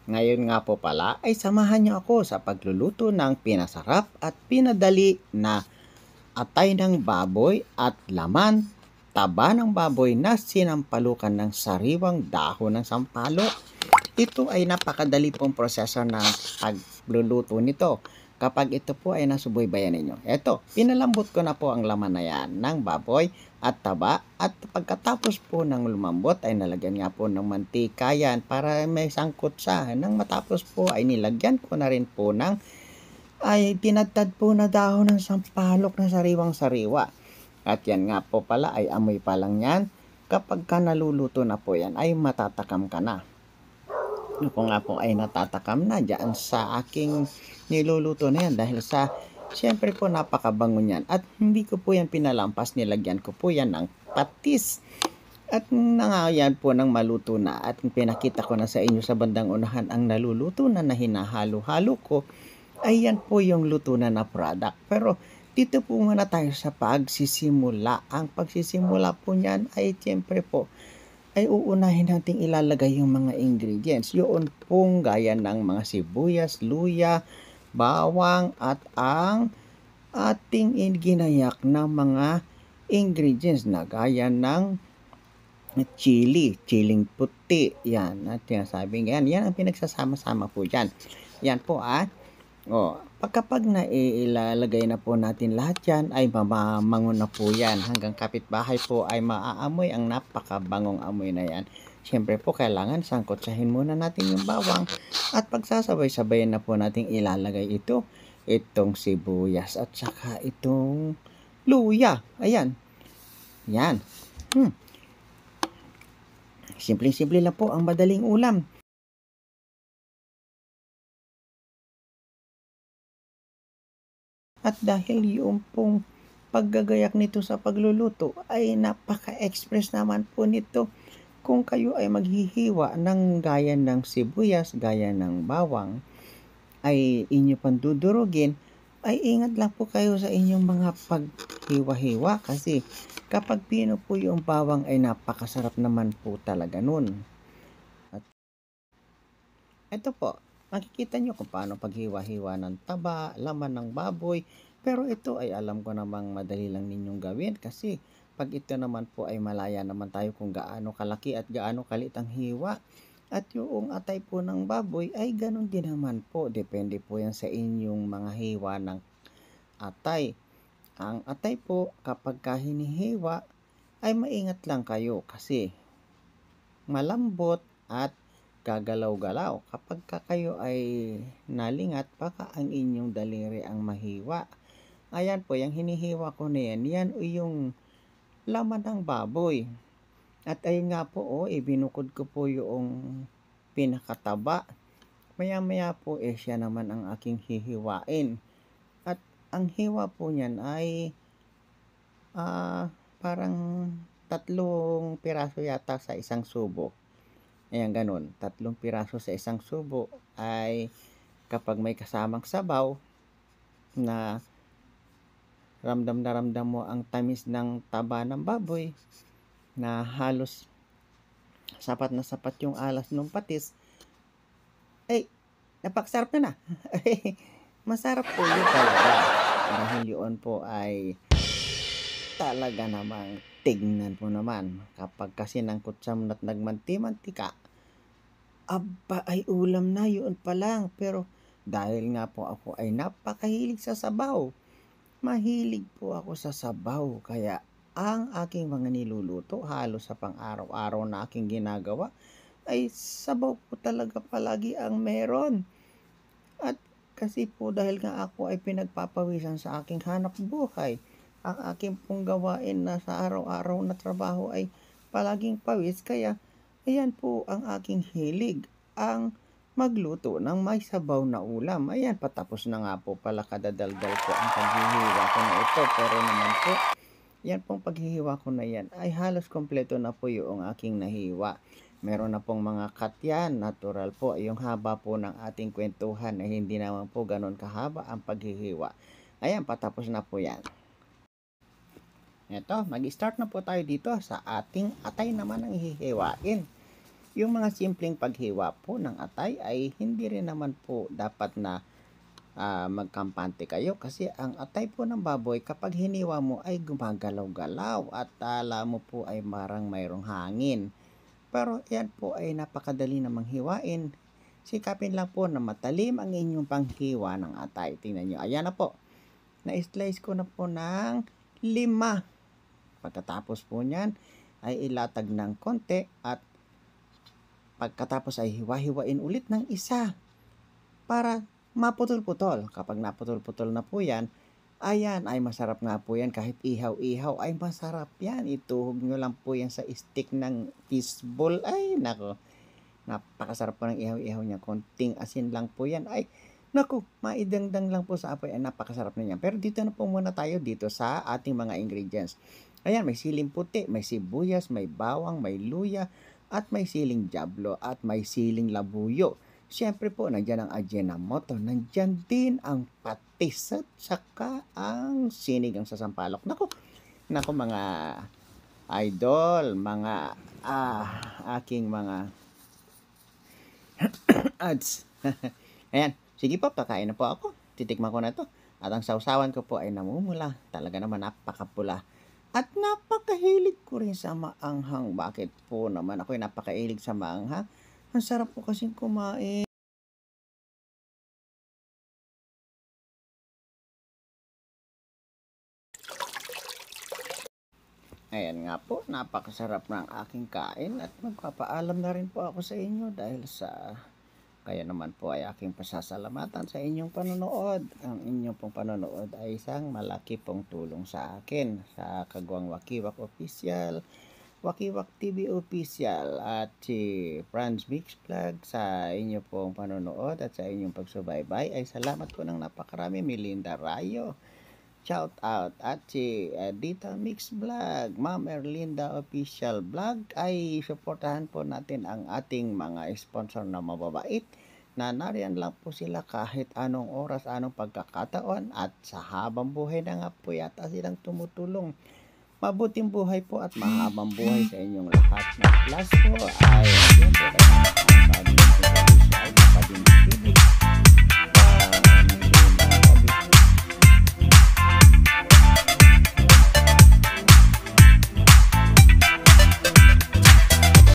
Ngayon nga po pala ay samahan niyo ako sa pagluluto ng pinasarap at pinadali na atay ng baboy at laman, taba ng baboy na sinampalukan ng sariwang dahon ng sampalok. Ito ay napakadali pong proseso ng pagluluto nito. Kapag ito po ay nasubaybayan ninyo. Ito, pinalambot ko na po ang laman na yan ng baboy at taba. At pagkatapos po ng lumambot ay nalagyan nga po ng mantika yan para may sangkot siya. Nang matapos po ay nilagyan ko na rin po ng ay tinadtad po na dahon ng sampalok na sariwang sariwa. At yan nga po pala ay amoy pa lang yan. Kapag ka naluluto na po yan ay matatakam ka na. Ako nga po ay natatakam na dyan sa aking niluluto na yan dahil sa siyempre po napakabango niyan at hindi ko po yan pinalampas, nilagyan ko po yan ng patis at nangayan po ng maluto na at pinakita ko na sa inyo sa bandang unahan ang naluluto na hinahalo-halo ko ay yan po yung luto na product. Pero dito po muna tayo sa pagsisimula. Ang pagsisimula po niyan ay siyempre po ay uunahin nating ilalagay yung mga ingredients. Yun pong gaya ng mga sibuyas, luya, bawang at ang ating ginayak na mga ingredients na gaya ng chiling puti. Yan, at sinasabing yan ang pinagsasama-sama po dyan. Yan po kapag nailalagay na po natin lahat yan ay mamamango na po yan. Hanggang kapitbahay po ay maaamoy ang napakabangong amoy na yan. Siyempre po kailangan sangkotsahin muna natin yung bawang at pagsasabay-sabayan na po natin ilalagay itong sibuyas at saka itong luya. Ayan. Yan. Simple-simple lang po ang madaling ulam. At dahil yung pong paggagayak nito sa pagluluto ay napaka-express naman po nito. Kung kayo ay maghihiwa ng gaya ng sibuyas, gaya ng bawang, ay inyo pang dudurugin, ay ingat lang po kayo sa inyong mga paghiwa-hiwa kasi kapag pino po yung bawang ay napakasarap naman po talaga nun. At ito po, makikita nyo kung paano paghiwa-hiwa ng taba, laman ng baboy. Pero ito ay alam ko namang madali lang ninyong gawin kasi pag ito naman po ay malaya naman tayo kung gaano kalaki at gaano kalit ang hiwa. At yung atay po ng baboy ay ganun din naman po. Depende po yan sa inyong mga hiwa ng atay. Ang atay po kapag hinihiwa ay maingat lang kayo kasi malambot at gagalaw-galaw. Kapag kayo ay nalingat, baka ang inyong daliri ang mahiwa. Ayan po, yung hinihiwa ko na yan yung laman ng baboy. At ayun nga po, ibinukod ko po yung pinakataba. Maya-maya po, siya naman ang aking hihiwain. At ang hiwa po niyan ay parang 3 piraso yata sa isang subo. Ayan, ganun. 3 piraso sa isang subo ay kapag may kasamang sabaw na ramdam mo ang tamis ng taba ng baboy na halos sapat na sapat yung alas ng patis, ay napakasarap na. Masarap po yun talaga. Dahil yun po ay talaga namang tignan mo naman kapag kasi nangkot sa at nagmanti-mantika, aba ay ulam na yun pa lang. Pero dahil nga po ako ay napakahilig sa sabaw, mahilig po ako sa sabaw, kaya ang aking mga niluluto halos sa pang-araw-araw na aking ginagawa ay sabaw po talaga palagi ang meron. At kasi po dahil nga ako ay pinagpapawisan sa aking hanap buhay, ang aking pong gawain na sa araw-araw na trabaho ay palaging pawis, kaya ayan po ang aking hilig, ang magluto ng may sabaw na ulam. Ayan, patapos na nga po pala, kadadaldal ko ang paghihiwa ko na ito. Pero naman po, yan pong paghihiwa ko na yan ay halos kompleto na po yung aking nahiwa. Meron na pong mga cut yan, natural po. Yung haba po ng ating kwentuhan ay hindi naman po ganun kahaba ang paghihiwa. Ayan, patapos na po yan. Eto, mag-start na po tayo dito sa ating atay naman ang hihiwain. yung mga simpleng paghiwa po ng atay ay hindi rin naman po dapat na magkampante kayo kasi ang atay po ng baboy kapag hiniwa mo ay gumagalaw-galaw at alam mo po ay marang mayroong hangin. Pero yan po ay napakadali namang hiwain. Sikapin lang po na matalim ang inyong panghiwa ng atay. Tingnan nyo, ayan na po. Na-slice ko na po ng 5. Pagkatapos po niyan ay ilatag ng konti at pagkatapos ay hiwa-hiwain ulit ng isa para maputol-putol. Kapag naputol-putol na po yan, ayan ay masarap nga po yan. Kahit ihaw-ihaw ay masarap yan. Ituhog nyo lang po yan sa stick ng fishball. Ay nako, napakasarap po ng ihaw-ihaw niya. Konting asin lang po yan. Ay naku, maidangdang lang po sa apoy. Ay napakasarap na yan. Pero dito na po muna tayo dito sa ating mga ingredients. Ayan, may siling puti, may sibuyas, may bawang, may luya, at may siling jablo, at may siling labuyo. Siyempre po, nandyan ang ajinomoto, nandyan din ang patis, at saka ang sinigang sa sampalok. Naku mga idol, mga aking mga ads. Ayan, sige po, kakain na po ako. Titikman ko na to. At ang sausawan ko po ay namumula. Talaga naman napakapula. At napakahilig ko rin sa maanghang. Bakit po naman ako'y napakahilig sa maanghang? Ang sarap po kasing kumain. Ayan nga po, napakasarap ng aking kain at magpapaalam na rin po ako sa inyo dahil sa kaya naman po ay aking pasasalamatan sa inyong panonood. Ang inyong pong panonood ay isang malaki pong tulong sa akin sa Kagwang Wakiwak Official, Wakiwak TV Official at si Franz Mix Vlog. Sa inyo pong panonood at sa inyong pagsubaybay ay salamat po ng napakarami. Melinda Rayo, shout out. At si Dita Mix Vlog, Ma'am Erlinda Official Vlog, ay suportahan po natin ang ating mga sponsor na mababait na nariyan lang po sila kahit anong oras, anong pagkakataon at sa habang buhay na nga po yata silang tumutulong. Mabuting buhay po at mahabang buhay sa inyong lahat. Na plus po ay siyempre na ang